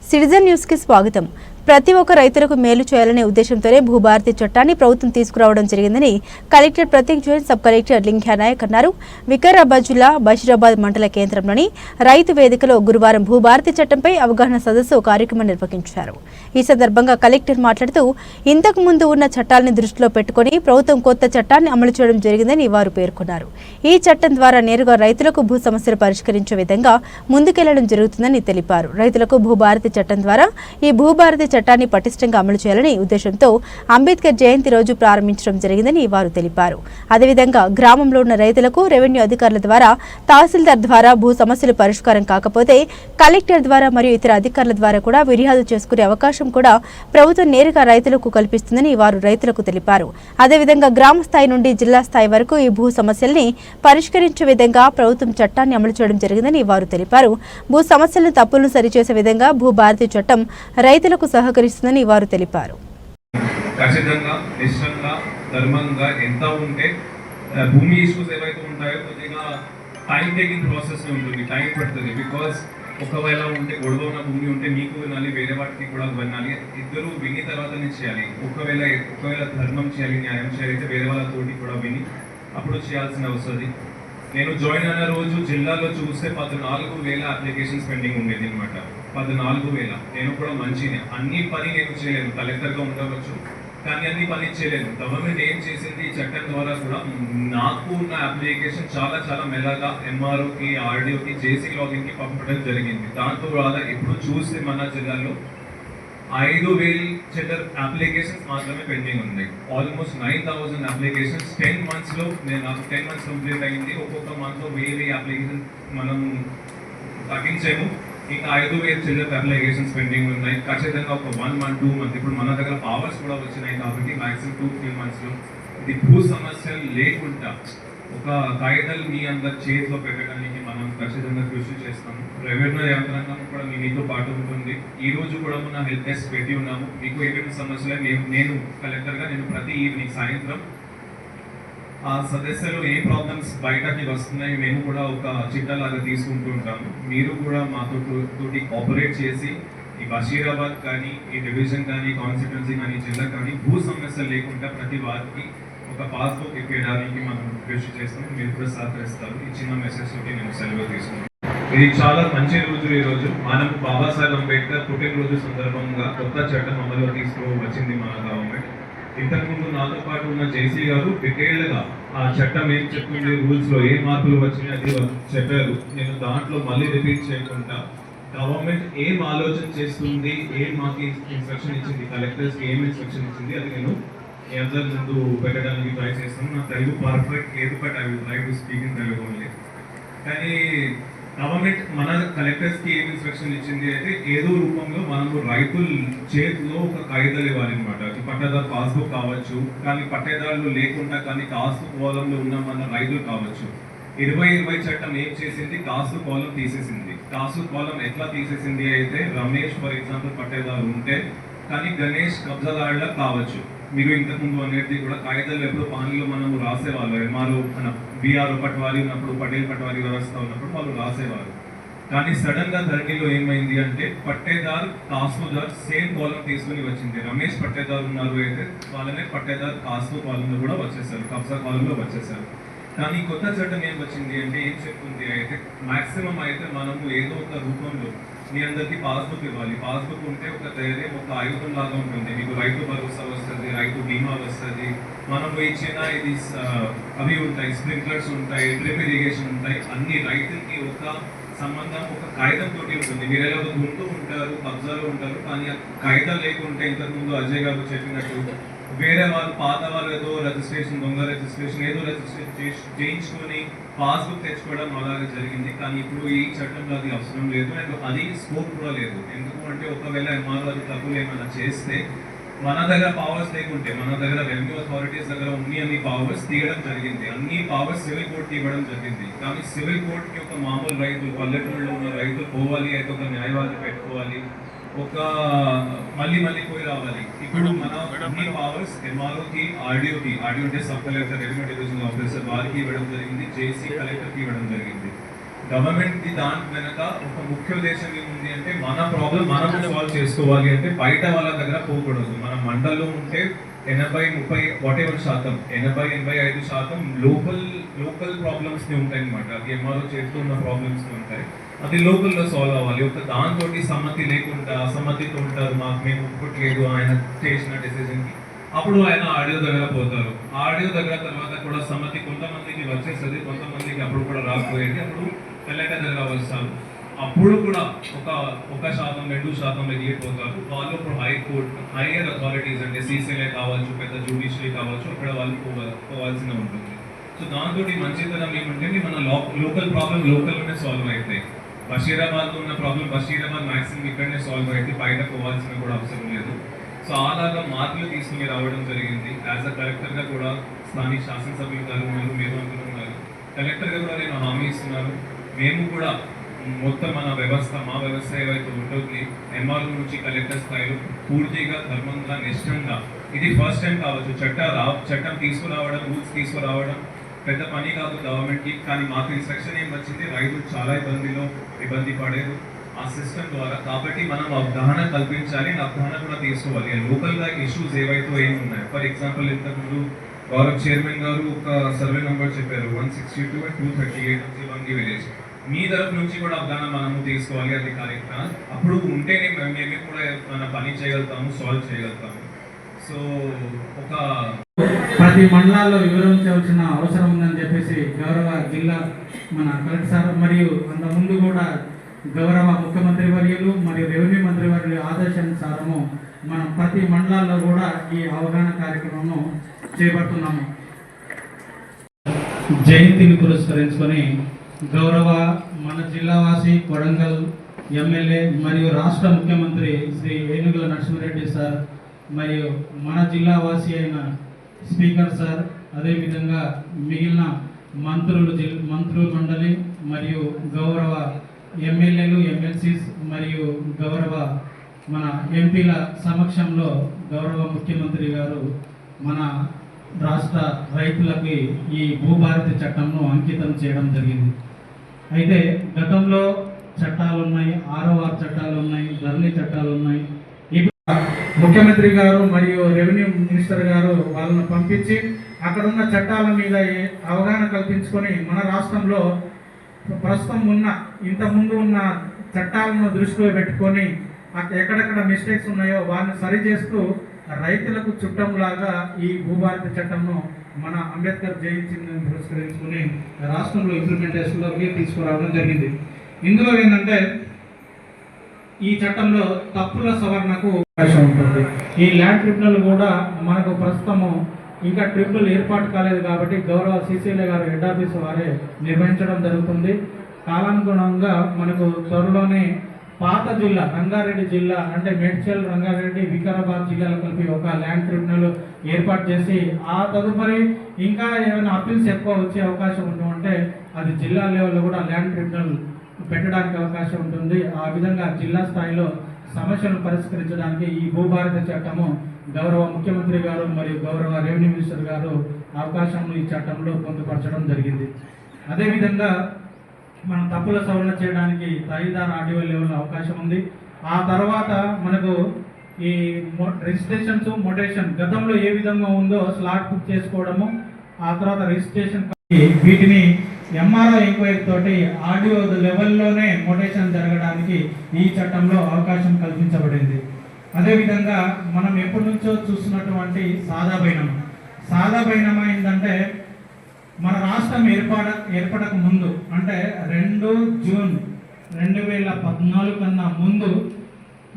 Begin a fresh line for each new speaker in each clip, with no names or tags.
Citizen news కి స్వాగతం. ప్రతి ఒక్క రైతులకు మేలు చేయాలనే ఉద్దేశంతోనే భూభారతి చట్టాన్ని ప్రభుత్వం తీసుకురావడం జరిగిందని collector Prateek Jain, sub collector Linkya Nayak అన్నారు. వికారాబాద్ జిల్లా బషీరాబాద్ మండల కేంద్రంలోని రైతు వేదికలో గురువారం భూభారతి చట్టంపై అవగాహన సదస్సు కార్యక్రమం నిర్వహించారు. ఈ సందర్భంగా కలెక్టర్ మాట్లాడుతూ, ఇంతకు ముందు ఉన్న చట్టాలను దృష్టిలో పెట్టుకుని ప్రభుత్వం కొత్త చట్టాన్ని అమలు చేయడం జరిగిందని వారు పేర్కొన్నారు. ఈ చట్టం ద్వారా నేరుగా రైతులకు భూ సమస్యలు పరిష్కరించే విధంగా ముందుకెళ్లడం జరుగుతుందని తెలిపారు. రైతులకు భూభారతి చట్టం ద్వారా ఈ భూభారతి చట్టాన్ని పటిష్టంగా అమలు చేయాలని ఉద్దేశంతో అంబేద్కర్ జయంతి రోజు ప్రారంభించడం జరిగిందని వారు తెలిపారు. అదేవిధంగా గ్రామంలో ఉన్న రైతులకు రెవెన్యూ అధికారుల ద్వారా, తహసీల్దార్ ద్వారా భూ సమస్యలు పరిష్కారం కాకపోతే కలెక్టర్ ద్వారా మరియు ఇతర అధికారుల ద్వారా కూడా ఫిర్యాదు చేసుకునే అవకాశం కూడా ప్రభుత్వం నేరుగా రైతులకు కల్పిస్తుందని వారు రైతులకు తెలిపారు. అదేవిధంగా గ్రామ స్థాయి నుండి జిల్లా స్థాయి వరకు ఈ భూ సమస్యల్ని పరిష్కరించే విధంగా ప్రభుత్వం చట్టాన్ని అమలు చేయడం జరిగిందని వారు తెలిపారు. భూ సమస్యలను తప్పులను సరిచేసే విధంగా భూభారతి చట్టం రైతులకు సహకరిస్తుందని వారు తెలిపారు.
ఖచ్చితంగా నిశ్చయంగా ధర్మంగా ఎంత ఉంటే భూమి ఇష్యూస్ ఏవైతే ఉంటాయో కొద్దిగా టైం టేకింగ్ ప్రాసెస్ ఉంటుంది, టైం పడుతుంది. బికాస్ ఒకవేళ ఉంటే గొడవ ఉన్న భూమి ఉంటే మీకు వినాలి, వేరే వాటికి కూడా వినాలి, ఇద్దరు విని తర్వాతనే చేయాలి. ఒకవేళ ధర్మం చేయాలి, న్యాయం చేయాలి అయితే వేరే వాళ్ళతోటి కూడా విని అప్పుడు చేయాల్సిన వస్తుంది. నేను జాయిన్ అయిన రోజు జిల్లాలో చూస్తే 14,000 అప్లికేషన్స్ పెండింగ్ ఉండేది అనమాట. 14,000. నేను కూడా మంచిగా అన్ని పని నేను చేయలేను, కలెక్టర్గా ఉండవచ్చు కానీ అన్ని పని చేయలేను. గవర్నమెంట్ ఏం చేసింది ఈ చట్టం ద్వారా కూడా నాకు ఉన్న అప్లికేషన్ చాలా మెల్లగా ఎంఆర్ఓకి, ఆర్డీఓకి, జేసీ లాగిన్కి పంపడం జరిగింది. దాంతో ద్వారా ఇప్పుడు చూస్తే మన జిల్లాలో 5,000 చిల్లర అప్లికేషన్స్ మాత్రమే పెండింగ్ ఉన్నాయి. Almost 9,000 applications 10 monthsలో. నాకు 10 months కంప్లీట్ అయింది. ఒక్కొక్క మంత్లో 1000 అప్లికేషన్ మనం తగ్గించాము. ఇంకా 5,000 చిల్లర అప్లికేషన్స్ పెండింగ్ ఉన్నాయి. ఖచ్చితంగా ఒక 1 month 2 months ఇప్పుడు మన దగ్గర పవర్స్ కూడా వచ్చినాయి కాబట్టి మ్యాక్సిమం 2-3 monthsలో ఇది భూ సమస్యలు లేకుండా ఒక కాగితాలు మీ అందరి చేతిలో పెట్టడానికి మనం ఖచ్చితంగా కృషి చేస్తాము. రెవెన్యూ యంత్రాంగం కూడా మీతో పాటు ఉంటుంది. ఈ రోజు కూడా మన హెల్ప్ డెస్క్ పెట్టి ఉన్నాము. మీకు ఏమేమి సమస్యలు నేను కలెక్టర్గా నేను ప్రతి ఈవినింగ్ సాయంత్రం ఆ సదస్సులో ఏ ప్రాబ్లమ్స్ బయటకి వస్తున్నాయి మేము కూడా ఒక చిట్టలాగా తీసుకుంటూ ఉంటాము. మీరు కూడా మాతో తోటి కోఆపరేట్ చేసి ఈ బషీరాబాద్ కానీ, ఈ డివిజన్ కానీ, కాన్స్టిట్యున్సీ కానీ, జిల్లా కానీ భూ సమస్యలు లేకుండా ప్రతి వారికి ఒక పాస్బుక్ ఇప్పించడానికి మనం కృషి చేస్తాం. మీరు కూడా సహకరిస్తారు. ఈ చిన్న మెసేజ్ తోటి నేను సెలవు తీసుకున్నాను. ఇది చాలా మంచి రోజు. ఈ రోజు మనం బాబాసాహెబ్ అంబేద్కర్ పుట్టినరోజు సందర్భంగా కొత్త చట్టం అమలు తీసుకువచ్చింది మన గవర్నమెంట్. ఇంతకుముందు నాతో పాటు ఉన్న జేసీ గారు డీటెయిల్డ్గా ఆ చట్టం ఏం చెప్తుంది, రూల్స్ లో ఏం మార్పులు వచ్చినాయి అది చెప్పారు. నేను దాంట్లో మళ్ళీ రిపీట్ చేయకుండా గవర్నమెంట్ ఏం ఆలోచన చేస్తుంది, ఏం మాకు ఇన్స్ట్రక్షన్ ఇచ్చింది, కలెక్టర్స్కి ఏం ఇన్స్ట్రక్షన్ ఇచ్చింది అది నేను అందరి ముందు పెట్టడానికి ట్రై చేస్తాను. నా తెలుగు పర్ఫెక్ట్ లేదు, but I will try to speak in Telugu only. కానీ గవర్నమెంట్ మన కలెక్టర్స్కి ఏం ఇన్స్ట్రక్షన్ ఇచ్చింది అయితే ఏదో రూపంలో మనము రైతుల చేతిలో ఒక కాగితాలు ఇవ్వాలన్నమాట. పట్టేదారు పాస్బుక్ కావచ్చు, కానీ పట్టేదారులు లేకుండా కానీ కాస్తు కోలంలో ఉన్న మన రైతులు కావచ్చు. 2020 చట్టం ఏం చేసింది, కాస్తు కోలం తీసేసింది. కాస్తు కోలం ఎట్లా తీసేసింది అయితే రమేష్ ఫర్ ఎగ్జాంపుల్ పట్టేదారు ఉంటే కానీ గణేష్ కబ్జాదారులా కావచ్చు. మీరు ఇంతకుముందు అనేది కూడా కాగితాలు ఎప్పుడు పానీలో మనము రాసేవాళ్ళు. ఎంఆర్ఓ మన బీఆర్ఓ పట్వారీ ఉన్నప్పుడు, పటేల్ పట్వారీ వ్యవస్థ ఉన్నప్పుడు వాళ్ళు రాసేవారు. కానీ సడన్ గా ధరణిలో ఏమైంది అంటే పట్టేదారు, కాస్తుదారు సేమ్ కాలం తీసుకుని వచ్చింది. రమేష్ పట్టేదారు ఉన్నారు అయితే వాళ్ళనే పట్టేదారు కాస్తు కాలంలో కూడా వచ్చేసారు, కబ్జా కాలంలో వచ్చేసారు. కానీ కొత్త చట్టం ఏం వచ్చింది అంటే ఏం చెప్తుంది అయితే మాక్సిమం అయితే మనము ఏదో ఒక రూపంలో మీ అందరికీ పాస్బుక్ ఇవ్వాలి. పాస్బుక్ ఉంటే ఒక ధైర్యం, ఒక ఆయుధం లాగా ఉంటుంది. మీకు రైతు భరోసా వస్తుంది, రైతు బీమా వస్తుంది, మనం ఇచ్చిన ఇది అవి ఉంటాయి, స్ప్రింక్లర్స్ ఉంటాయి, డ్రిప్ ఇరిగేషన్ ఉంటాయి. అన్ని రైతులకి ఒక సంబంధం ఒక కాగితం తోటి ఉంటుంది. మీరు ఎలా ఉంటూ ఉంటారు, కబ్జాలో ఉంటారు, కానీ కాగితాలు లేకుంటే ఇంతకుముందు అజయ్ గారు చెప్పినట్టు వేరే వాళ్ళు పాత వాళ్ళు ఏదో రిజిస్ట్రేషన్, దొంగ రిజిస్ట్రేషన్ ఏదో రిజిస్ట్రేషన్ చేయించుకొని పాస్బుక్ తెచ్చుకోవడం అలాగే జరిగింది. కానీ ఇప్పుడు ఈ చట్టంలో అది అవసరం లేదు, అండ్ అది స్కోప్ కూడా లేదు. ఎందుకు అంటే ఒకవేళ ఎంఆర్ఓ అది తప్పులు ఏమైనా చేస్తే మన దగ్గర పవర్స్ లేకుంటే, మన దగ్గర రెవెన్యూ అథారిటీస్ దగ్గర అన్ని పవర్స్ తీయడం జరిగింది. అన్ని పవర్స్ సివిల్ కోర్టుకి ఇవ్వడం జరిగింది. కానీ సివిల్ కోర్టుకి ఒక మామూలు రైతులు, పల్లెటూరులో ఉన్న రైతులు పోవాలి, అయితే ఒక న్యాయవాది పెట్టుకోవాలి, ఒక మళ్ళీ పోయి రావాలి. ఇప్పుడు మన అన్ని పవర్స్ ఎంఆర్ఓకి, ఆర్డీఓ అంటే sub collector, revenue division officer వారికి ఇవ్వడం జరిగింది, జేసీ కలెక్టర్కి ఇవ్వడం జరిగింది. గవర్నమెంట్ దాని వెనక ఒక ముఖ్య ఉద్దేశం ఏముంది అంటే మన ప్రాబ్లం మనం సాల్వ్ చేసుకోవాలి అంటే బయట వాళ్ళ దగ్గర పోకూడదు. మన మండల్లో ఉంటే 80-30 80-85% లోకల్ ప్రాబ్లమ్స్ ఉంటాయి అనమాట. అది ఎంఆర్ఓ చేస్తూ ఉన్న ప్రాబ్లమ్స్ ఉంటాయి, అది లోకల్లో సాల్వ్ అవ్వాలి. ఒక దాంతో సమ్మతి లేకుండా అసమ్మతితో ఉంటారు, మాకు మేము ఒప్పుకోట్లేదు ఆయన చేసిన డెసిజన్కి, అప్పుడు ఆయన ఆడియో దగ్గర పోతారు. ఆడియో దగ్గర తర్వాత కూడా సమ్మతి కొంతమందికి వచ్చేస్తుంది, కొంతమందికి అప్పుడు కూడా రాకపోయేది, అప్పుడు కలెక్టర్ దగ్గర వస్తారు. అప్పుడు కూడా 1%-2% మిగిలిపోతారు. వాళ్ళు ఇప్పుడు హైయర్ అథారిటీస్ అంటే సీసీఎల్ఏ కావచ్చు, పెద్ద జ్యుడిషియరీ కావచ్చు, అక్కడ వాళ్ళు పోవాల్సిన ఉంటుంది. సో దాంతో మంచితనం ఏమంటే మన లోకల్ ప్రాబ్లం లోకల్లోనే సాల్వ్ అవుతాయి. బషీరాబాద్లో ఉన్న ప్రాబ్లం బషీరాబాద్ మ్యాక్సిమం ఇక్కడనే సాల్వ్ అయితే బయట పోవాల్సిన కూడా అవసరం లేదు. సో అలాగా మార్పులు తీసుకుని రావడం జరిగింది. యాజ్ అ కలెక్టర్గా కూడా స్థానిక శాసనసభ్యులు గారు మీరు అనుకున్నారు, కలెక్టర్గా కూడా నేను హామీ ఇస్తున్నాను. మేము కూడా మొత్తం మా వ్యవస్థ ఏవైతే ఉంటుంది ఎంఆర్ఓ నుంచి కలెక్టర్ స్థాయిలో పూర్తిగా ధర్మంగా నిష్ఠంగా, ఇది ఫస్ట్ టైం కావచ్చు చట్టం తీసుకురావడం, రూల్స్ తీసుకురావడం పెద్ద పని కాదు గవర్నమెంట్కి. కానీ మాకు ఇన్స్ట్రక్షన్ ఏం వచ్చింది, రైతులు చాలా ఇబ్బంది పడేది ఆ సిస్టమ్ ద్వారా. కాబట్టి మనం అవగాహన కల్పించాలి, అవగాహన కూడా తీసుకోవాలి. లోకల్గా ఇష్యూస్ ఏవైతే ఏమున్నాయి, ఫర్ ఎగ్జాంపుల్ ఇంతకుముందు గౌరవ్ చైర్మన్ గారు ఒక సర్వే నెంబర్ చెప్పారు 162 and 238 వంగి విలేజ్. మీ తరఫు నుంచి కూడా అవగాహన మనము తీసుకోవాలి అది కార్యక్రమం. అప్పుడు ఉంటేనే మేము కూడా మన పని చేయగలుగుతాము, సాల్వ్ చేయగలుగుతాము. సో ఒక
ప్రతి మండలాల్లో వివరించవలసిన అవసరం ఉందని చెప్పేసి గౌరవ జిల్లా మన కలెక్టర్ సార్ మరియు అంత ముందు కూడా గౌరవ ముఖ్యమంత్రి వర్యులు మరియు రెవెన్యూ మంత్రి వర్యులు ఆదేశానుసారము మనం ప్రతి మండలాల్లో కూడా ఈ అవగాహన కార్యక్రమం చేపడుతున్నాము. జయంతిని పురస్కరించుకొని గౌరవ మన జిల్లావాసి కొడంగల్ ఎమ్మెల్యే మరియు రాష్ట్ర ముఖ్యమంత్రి శ్రీ ఏనుగుల నరసింహారెడ్డి సార్ మరియు మన జిల్లావాసి అయిన స్పీకర్ సార్, అదేవిధంగా మిగిలిన మంత్రుల మండలి మరియు గౌరవ ఎమ్మెల్యేలు, ఎమ్మెల్సీస్ మరియు గౌరవ మన ఎంపీల సమక్షంలో గౌరవ ముఖ్యమంత్రి గారు మన రాష్ట్ర రైతులకి ఈ భూభారతి చట్టంను అంకితం చేయడం జరిగింది. అయితే గతంలో చట్టాలు ఉన్నాయి, 6వ వార్ చట్టాలు ఉన్నాయి, ధరణి చట్టాలు ఉన్నాయి. ముఖ్యమంత్రి గారు మరియు రెవెన్యూ మినిస్టర్ గారు వాళ్ళను పంపించి అక్కడ ఉన్న చట్టాల మీద అవగాహన కల్పించుకొని మన రాష్ట్రంలో ప్రస్తుతం ఇంతకుముందు ఉన్న చట్టాలను దృష్టిలో పెట్టుకొని ఎక్కడెక్కడ మిస్టేక్స్ ఉన్నాయో వాటిని సరిచేస్తూ రైతులకు చుట్టంలాగా ఈ భూభారతి చట్టంను మన అంబేద్కర్ జయంతిని పురస్కరించుకుని రాష్ట్రంలో ఇంప్లిమెంటేషన్లోకి తీసుకురావడం జరిగింది. ఇందులో ఏంటంటే ఈ చట్టంలో తప్పుల సవరణకు అవకాశం ఉంటుంది. ఈ ల్యాండ్ ట్రిబ్యునల్ కూడా మనకు ప్రస్తుతము ఇంకా ట్రిబ్యునల్ ఏర్పాటు కాలేదు కాబట్టి గౌరవ సిసిఎల్ఏ గారు హెడ్ ఆఫీస్ వారే నిర్వహించడం జరుగుతుంది. కాలానుగుణంగా మనకు త్వరలోనే పాత జిల్లా రంగారెడ్డి జిల్లా అంటే మేడ్చల్, రంగారెడ్డి, వికారాబాద్ జిల్లాలు కలిపి ఒక ల్యాండ్ ట్రిబ్యునల్ ఏర్పాటు చేసి ఆ తదుపరి ఇంకా ఏమైనా అప్పీల్స్ ఎక్కువ వచ్చే అవకాశం ఉంటే అది జిల్లా లెవెల్లో కూడా ల్యాండ్ ట్రిబ్యునల్ పెట్టడానికి అవకాశం ఉంటుంది. ఆ విధంగా జిల్లా స్థాయిలో సమస్యలను పరిష్కరించడానికి ఈ భూభారతి చట్టము గౌరవ ముఖ్యమంత్రి గారు మరియు గౌరవ రెవెన్యూ మినిస్టర్ గారు అవకాశం ఈ చట్టంలో పొందుపరచడం జరిగింది. అదేవిధంగా మనం తప్పుల సవరణ చేయడానికి తహసీల్దార్ ఆర్డీఓ లెవెల్లో అవకాశం ఉంది. ఆ తర్వాత మనకు ఈ రిజిస్ట్రేషన్స్, మొటేషన్ గతంలో ఏ విధంగా ఉందో స్లాట్ బుక్ చేసుకోవడము, ఆ తర్వాత రిజిస్ట్రేషన్ వీటిని ఎంఆర్ఓ ఎంక్వైరీ తోటి ఆర్డీఓ లెవెల్లోనే మొటేషన్ జరగడానికి ఈ చట్టంలో అవకాశం కల్పించబడింది. అదేవిధంగా మనం ఎప్పటి నుంచో చూస్తున్నటువంటి సాదా బైనామా ఏంటంటే మన రాష్ట్రం ఏర్పడక ముందు అంటే 2 జూన్ 2014 కన్నా ముందు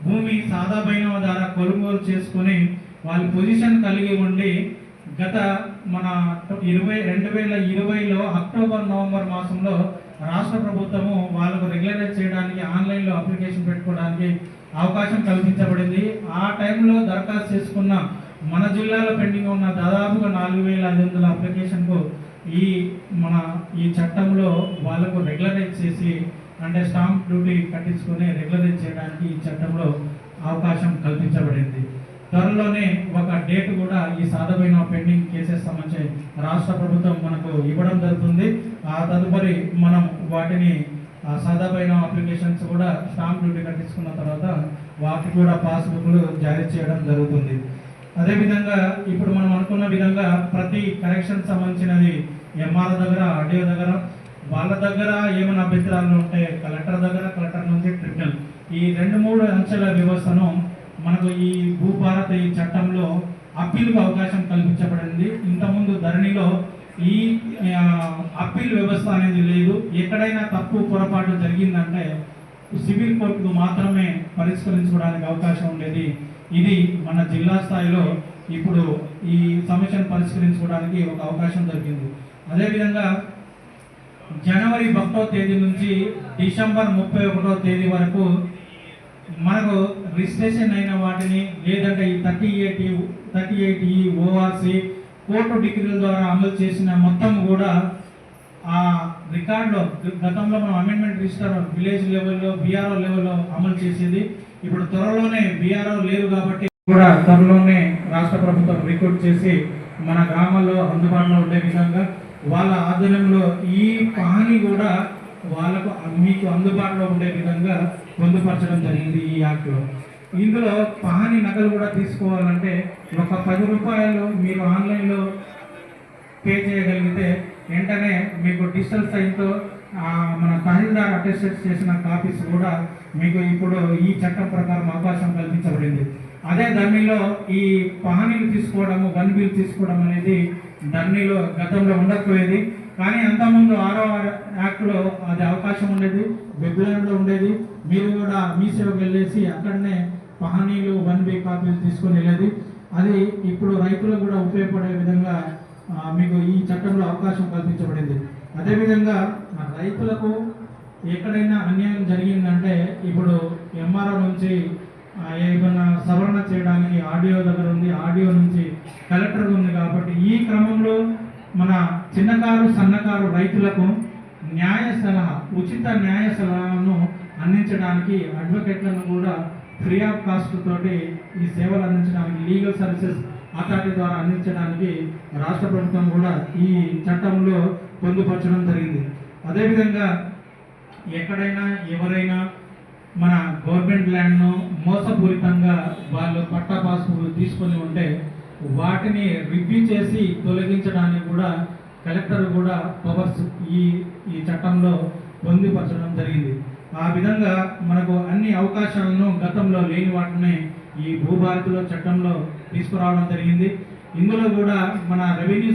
భూమి సాదా బైనామా ద్వారా కొనుగోలు చేసుకొని వాళ్ళ పొజిషన్ కలిగి ఉండి గత మన 2020లో అక్టోబర్, నవంబర్ మాసంలో రాష్ట్ర ప్రభుత్వము వాళ్ళకు రెగ్యులరైజ్ చేయడానికి ఆన్లైన్లో అప్లికేషన్ పెట్టుకోవడానికి అవకాశం కల్పించబడింది. ఆ టైంలో దరఖాస్తు చేసుకున్న మన జిల్లాలో పెండింగ్ ఉన్న దాదాపుగా 4500 అప్లికేషన్కు ఈ చట్టంలో వాళ్ళకు రెగ్యులరైజ్ చేసి అంటే స్టాంప్ డ్యూటీ కట్టించుకొని రెగ్యులరైజ్ చేయడానికి ఈ చట్టంలో అవకాశం కల్పించబడింది. త్వరలోనే ఒక డేట్ కూడా ఈ సాధమైన పెండింగ్ కేసెస్ సంబంధించి రాష్ట్ర ప్రభుత్వం మనకు ఇవ్వడం జరుగుతుంది. ఆ తదుపరి మనం వాటిని ఆ సాదాపైన అప్లికేషన్స్ కూడా స్టాంప్ డ్యూటీ కట్టించుకున్న తర్వాత వాటికి కూడా పాస్బుక్లు జారీ చేయడం జరుగుతుంది. అదేవిధంగా ఇప్పుడు మనం అనుకున్న విధంగా ప్రతి కరెక్షన్ సంబంధించినది ఎంఆర్ఓ దగ్గర, ఆర్డీఓ దగ్గర, వాళ్ళ దగ్గర ఏమైనా అభ్యంతరాలు ఉంటే కలెక్టర్ దగ్గర, కలెక్టర్ నుంచి ట్రిబ్యునల్, ఈ 2-3 అంచెల వ్యవస్థను మనకు ఈ భూభారత ఈ చట్టంలో అప్పీల్కు అవకాశం కల్పించబడింది. ఇంతకుముందు ధరణిలో ఈ అప్పీల్ వ్యవస్థ అనేది లేదు. ఎక్కడైనా తప్పు పొరపాటు జరిగిందంటే సివిల్ కోర్టుకు మాత్రమే పరిష్కరించుకోవడానికి అవకాశం ఉండేది. ఇది మన జిల్లా స్థాయిలో ఇప్పుడు ఈ సమస్యను పరిష్కరించుకోవడానికి ఒక అవకాశం దొరికింది. అదేవిధంగా జనవరి 1వ తేదీ నుంచి డిసెంబర్ 31వ తేదీ వరకు మనకు రిజిస్ట్రేషన్ అయిన వాటిని, లేదంటే ఈ 38 ఓఆర్సి కోర్టు డిగ్రీల ద్వారా అమలు చేసిన మొత్తం కూడా ఆ రికార్డులో గతంలో మనం అమెండ్మెంట్ రిజిస్టర్ విలేజ్ లెవెల్లో, బీఆర్ఓ లెవెల్లో అమలు చేసేది. ఇప్పుడు త్వరలోనే బీఆర్ఓ లేరు కాబట్టి కూడా త్వరలోనే రాష్ట్ర ప్రభుత్వం రిక్రూట్ చేసి మన గ్రామాల్లో అందుబాటులో ఉండే విధంగా వాళ్ళ ఆధ్వర్యంలో ఈ పహాని కూడా వాళ్ళకు మీకు అందుబాటులో ఉండే విధంగా పొందుపరచడం జరిగింది ఈ యాక్ట్లో. ఇందులో పహాని నగలు కూడా తీసుకోవాలంటే ఒక 10 రూపాయలు మీరు ఆన్లైన్లో పే చేయగలిగితే వెంటనే మీకు డిజిటల్ సైన్తో మన తహసీల్దార్ అటెస్టెడ్ చేసిన కాపీస్ కూడా మీకు ఇప్పుడు ఈ చట్టం ప్రకారం అవకాశం కల్పించబడింది. అదే ధరణిలో ఈ పహానీలు తీసుకోవడము, వన్ బిల్ తీసుకోవడం అనేది ధరణిలో గతంలో ఉండకపోయేది. కానీ అంతకుముందు 6వ యాక్ట్లో అది అవకాశం ఉండేది, వెబ్లైన్లో ఉండేది. మీరు కూడా మీ సేవకు వెళ్ళేసి అక్కడనే పహానీలు, వన్ బి కాపీలు తీసుకొని వెళ్ళేది. అది ఇప్పుడు రైతులకు కూడా ఉపయోగపడే విధంగా మీకు ఈ చట్టంలో అవకాశం కల్పించబడింది. అదేవిధంగా రైతులకు ఎక్కడైనా అన్యాయం జరిగిందంటే ఇప్పుడు ఎంఆర్ఓ నుంచి ఏమైనా సవరణ చేయడానికి ఆర్డీఓ దగ్గర ఉంది, ఆర్డీఓ నుంచి కలెక్టర్ ఉంది. కాబట్టి ఈ క్రమంలో మన చిన్నకారు, సన్నకారు రైతులకు న్యాయ సలహా, ఉచిత న్యాయ సలహాను అందించడానికి అడ్వకేట్లను కూడా ఫ్రీ ఆఫ్ కాస్ట్ తోటి ఈ సేవలు అందించడానికి లీగల్ సర్వీసెస్ అథారిటీ ద్వారా అందించడానికి రాష్ట్ర ప్రభుత్వం కూడా ఈ చట్టంలో పొందుపరచడం జరిగింది. అదేవిధంగా ఎక్కడైనా ఎవరైనా మన గవర్నమెంట్ ల్యాండ్ను మోసపూరితంగా వాళ్ళు పట్టా పాస్బుక్లు తీసుకొని ఉంటే వాటిని రివ్యూ చేసి తొలగించడానికి కూడా కలెక్టర్ కూడా పవర్స్ ఈ చట్టంలో పొందుపరచడం జరిగింది. ఆ విధంగా మనకు అన్ని అవకాశాలను గతంలో లేని వాటిని ఈ భూభారతిలో చట్టంలో తీసుకురావడం జరిగింది. ఇందులో కూడా మన రెవెన్యూ